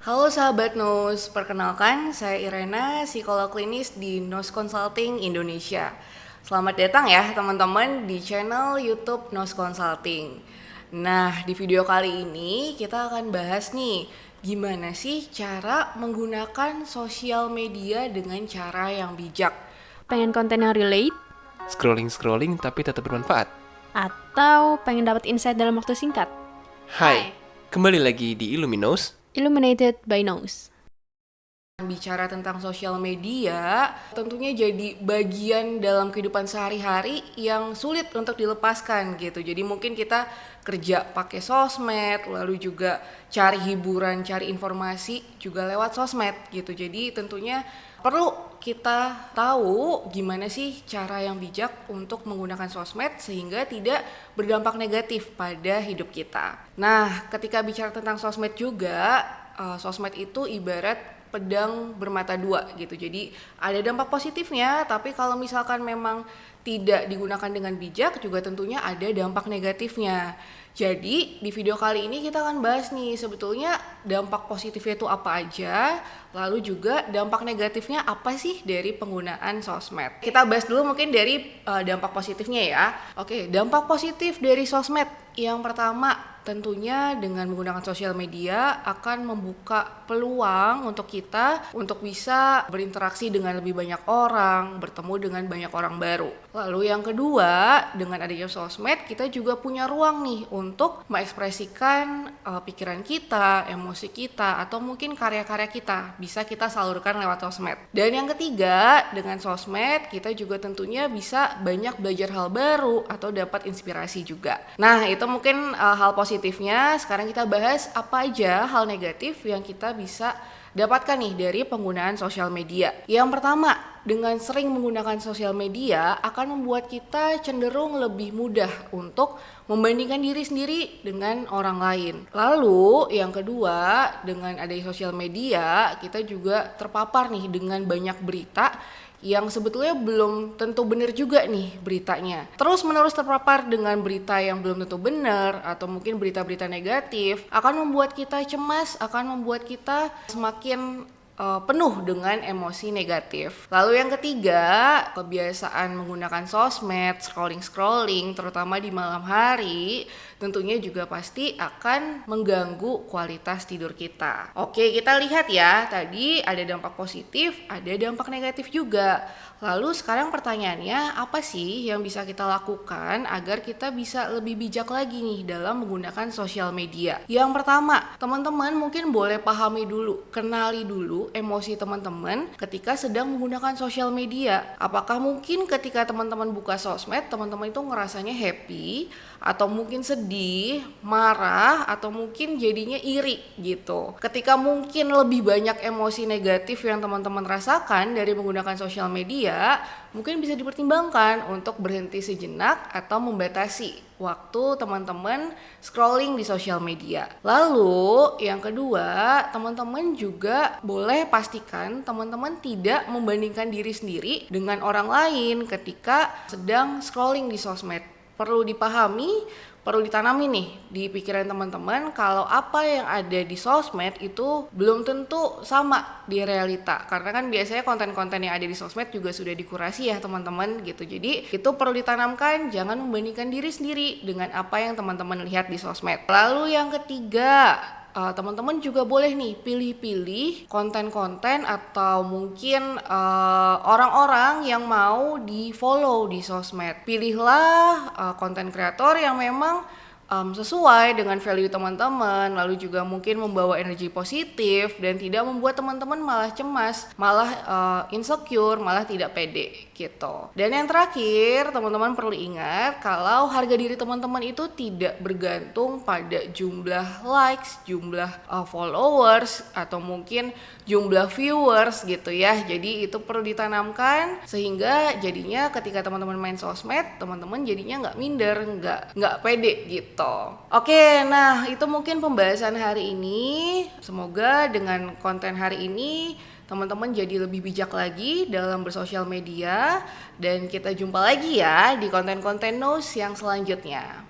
Halo sahabat Nus, perkenalkan saya Irena, psikolog klinis di Nus Consulting Indonesia. Selamat datang ya teman-teman di channel YouTube Nus Consulting. Nah, di video kali ini kita akan bahas nih, gimana sih cara menggunakan sosial media dengan cara yang bijak. Pengen konten yang relate? Scrolling tapi tetap bermanfaat. Atau pengen dapat insight dalam waktu singkat? Hai, kembali lagi di Illuminos. Illuminated by Nose. Bicara tentang sosial media, tentunya jadi bagian dalam kehidupan sehari-hari yang sulit untuk dilepaskan gitu. Jadi mungkin kita kerja pakai sosmed, lalu juga cari hiburan, cari informasi juga lewat sosmed gitu. Jadi tentunya perlu kita tahu gimana sih cara yang bijak untuk menggunakan sosmed sehingga tidak berdampak negatif pada hidup kita. Nah, ketika bicara tentang sosmed juga, sosmed itu ibarat pedang bermata dua gitu. Jadi ada dampak positifnya, tapi kalau misalkan memang tidak digunakan dengan bijak juga tentunya ada dampak negatifnya. Jadi di video kali ini kita akan bahas nih sebetulnya dampak positifnya itu apa aja, lalu juga dampak negatifnya apa sih dari penggunaan sosmed. Kita bahas dulu mungkin dari dampak positifnya ya. Oke, dampak positif dari sosmed. Yang pertama, tentunya dengan menggunakan sosial media akan membuka peluang untuk kita untuk bisa berinteraksi dengan lebih banyak orang, bertemu dengan banyak orang baru. Lalu yang kedua, dengan adanya sosmed kita juga punya ruang nih untuk mengekspresikan pikiran kita, emosi kita, atau mungkin karya-karya kita bisa kita salurkan lewat sosmed. Dan yang ketiga, dengan sosmed kita juga tentunya bisa banyak belajar hal baru atau dapat inspirasi juga. Nah, itu mungkin hal positifnya. Sekarang kita bahas apa aja hal negatif yang kita bisa dapatkan nih dari penggunaan sosial media. Yang pertama, dengan sering menggunakan sosial media akan membuat kita cenderung lebih mudah untuk membandingkan diri sendiri dengan orang lain. Lalu yang kedua, dengan adanya sosial media kita juga terpapar nih dengan banyak berita yang sebetulnya belum tentu benar juga nih beritanya. Terus menerus terpapar dengan berita yang belum tentu benar atau mungkin berita-berita negatif akan membuat kita cemas, akan membuat kita semakin penuh dengan emosi negatif. Lalu yang ketiga, kebiasaan menggunakan sosmed, scrolling terutama di malam hari tentunya juga pasti akan mengganggu kualitas tidur kita. Oke, kita lihat ya, tadi ada dampak positif, ada dampak negatif juga. Lalu sekarang pertanyaannya, apa sih yang bisa kita lakukan agar kita bisa lebih bijak lagi nih dalam menggunakan sosial media? Yang pertama, teman-teman mungkin boleh pahami dulu, kenali dulu emosi teman-teman ketika sedang menggunakan sosial media. Apakah mungkin ketika teman-teman buka sosmed, teman-teman itu ngerasanya happy, atau mungkin sedih, marah, atau mungkin jadinya iri gitu. Ketika mungkin lebih banyak emosi negatif yang teman-teman rasakan dari menggunakan sosial media, mungkin bisa dipertimbangkan untuk berhenti sejenak atau membatasi waktu teman-teman scrolling di sosial media. Lalu yang kedua, teman-teman juga boleh pastikan teman-teman tidak membandingkan diri sendiri dengan orang lain ketika sedang scrolling di sosmed. Perlu dipahami, perlu ditanami nih di pikiran teman-teman kalau apa yang ada di sosmed itu belum tentu sama di realita, karena kan biasanya konten-konten yang ada di sosmed juga sudah dikurasi ya teman-teman gitu. Jadi itu perlu ditanamkan, jangan membandingkan diri sendiri dengan apa yang teman-teman lihat di sosmed. Lalu yang ketiga, teman-teman juga boleh nih pilih-pilih konten-konten atau mungkin orang-orang yang mau di follow di sosmed. Pilihlah konten kreator yang memang sesuai dengan value teman-teman, lalu juga mungkin membawa energi positif dan tidak membuat teman-teman malah cemas, malah insecure, malah tidak pede gitu. Dan yang terakhir, teman-teman perlu ingat kalau harga diri teman-teman itu tidak bergantung pada jumlah likes, jumlah followers, atau mungkin jumlah viewers gitu ya. Jadi itu perlu ditanamkan sehingga jadinya ketika teman-teman main sosmed, teman-teman jadinya nggak minder, nggak pede gitu. Oke, nah itu mungkin pembahasan hari ini. Semoga dengan konten hari ini teman-teman jadi lebih bijak lagi dalam bersosial media. Dan kita jumpa lagi ya di konten-konten Nose yang selanjutnya.